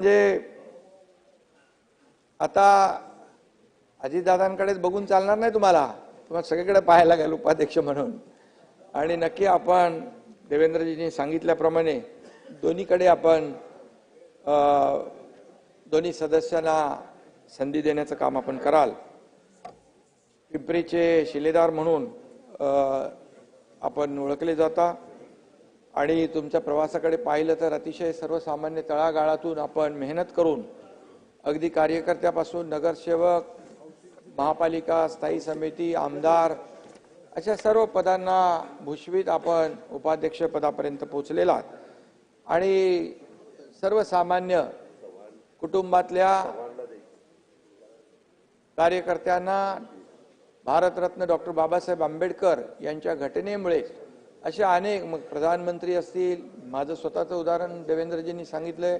म्हणजे आता अजितदादांकडेच बघून चालणार नाही, तुम्हाला सगळीकडे पाहायला लागेल उपाध्यक्ष म्हणून. आणि नक्की आपण देवेंद्रजींनी सांगितल्याप्रमाणे दोन्हीकडे आपण दोन्ही सदस्यांना संधी देण्याचं काम आपण कराल. पिंपरीचे शिलेदार म्हणून आपण ओळखले जाता आणि तुमच्या प्रवासाकडे पाहिलं तर अतिशय सर्वसामान्य तळागाळातून आपण मेहनत करून अगदी कार्यकर्त्यापासून नगरसेवक, महापालिका, स्थायी समिती, आमदार अशा सर्व पदांना भूषवित आपण उपाध्यक्ष पदापर्यंत पोहोचलेला आणि सर्वसामान्य कुटुंबातल्या कार्यकर्त्यांना भारतरत्न डॉक्टर बाबासाहेब आंबेडकर यांच्या घटनेमुळे अशा अनेक, मग प्रधानमंत्री असतील, माझं स्वतःचं उदाहरण देवेंद्रजींनी सांगितलंय,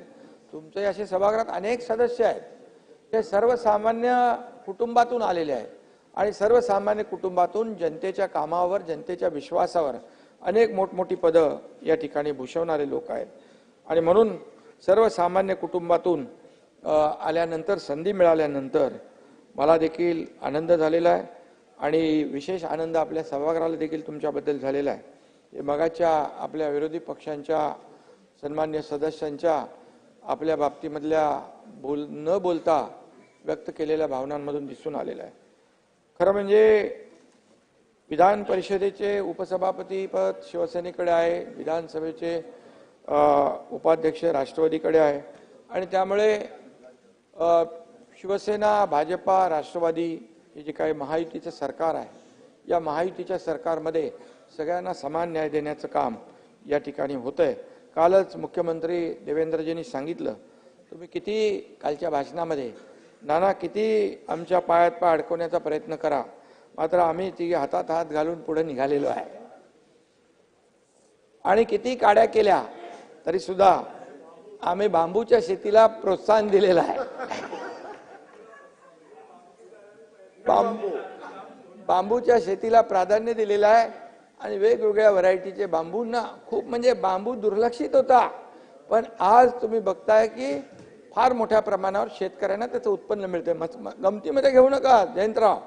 तुमचे असे सभागृहात अनेक सदस्य आहेत, ते सर्वसामान्य कुटुंबातून आलेले आहेत आणि सर्वसामान्य कुटुंबातून जनतेच्या कामावर, जनतेच्या विश्वासावर अनेक मोठमोठी पदं या ठिकाणी भूषवणारे लोक आहेत. आणि म्हणून सर्वसामान्य कुटुंबातून आल्यानंतर, संधी मिळाल्यानंतर मला देखील आनंद झालेला आहे आणि विशेष आनंद आपल्या सभागृहाला देखील तुमच्याबद्दल झालेला आहे. हे मगाच्या आपल्या विरोधी पक्षांच्या सन्मान्य सदस्यांच्या आपल्या बाबतीमधल्या न बोलता व्यक्त केलेल्या भावनांमधून दिसून आलेलं आहे. खरं म्हणजे विधान परिषदेचे उपसभापती पद शिवसेनेकडे आहे, विधानसभेचे उपाध्यक्ष राष्ट्रवादीकडे आहे आणि त्यामुळे शिवसेना, भाजपा, राष्ट्रवादी हे जे काही महायुतीचं सरकार आहे, या महायुतीच्या सरकारमध्ये सगळ्यांना समान न्याय देण्याचं काम या ठिकाणी होतंय. कालच मुख्यमंत्री देवेंद्रजींनी सांगितलं, तुम्ही किती कालच्या भाषणामध्ये नाना किती आमच्या पायात पाय अडकवण्याचा प्रयत्न करा, मात्र आम्ही तिघे हातात हात घालून पुढे निघालेलो आहे आणि किती काड्या केल्या तरी सुद्धा आम्ही बांबूच्या शेतीला प्रोत्साहन दिलेलं आहे. बांबूच्या शेतीला प्राधान्य दिलेलं आहे आणि वेगवेगळ्या व्हरायटीचे बांबूंना खूप, म्हणजे बांबू दुर्लक्षित होता, पण आज तुम्ही बघताय की फार मोठ्या प्रमाणावर शेतकऱ्यांना त्याचं उत्पन्न मिळते. गमतीमध्ये घेऊ नका जयंतराव,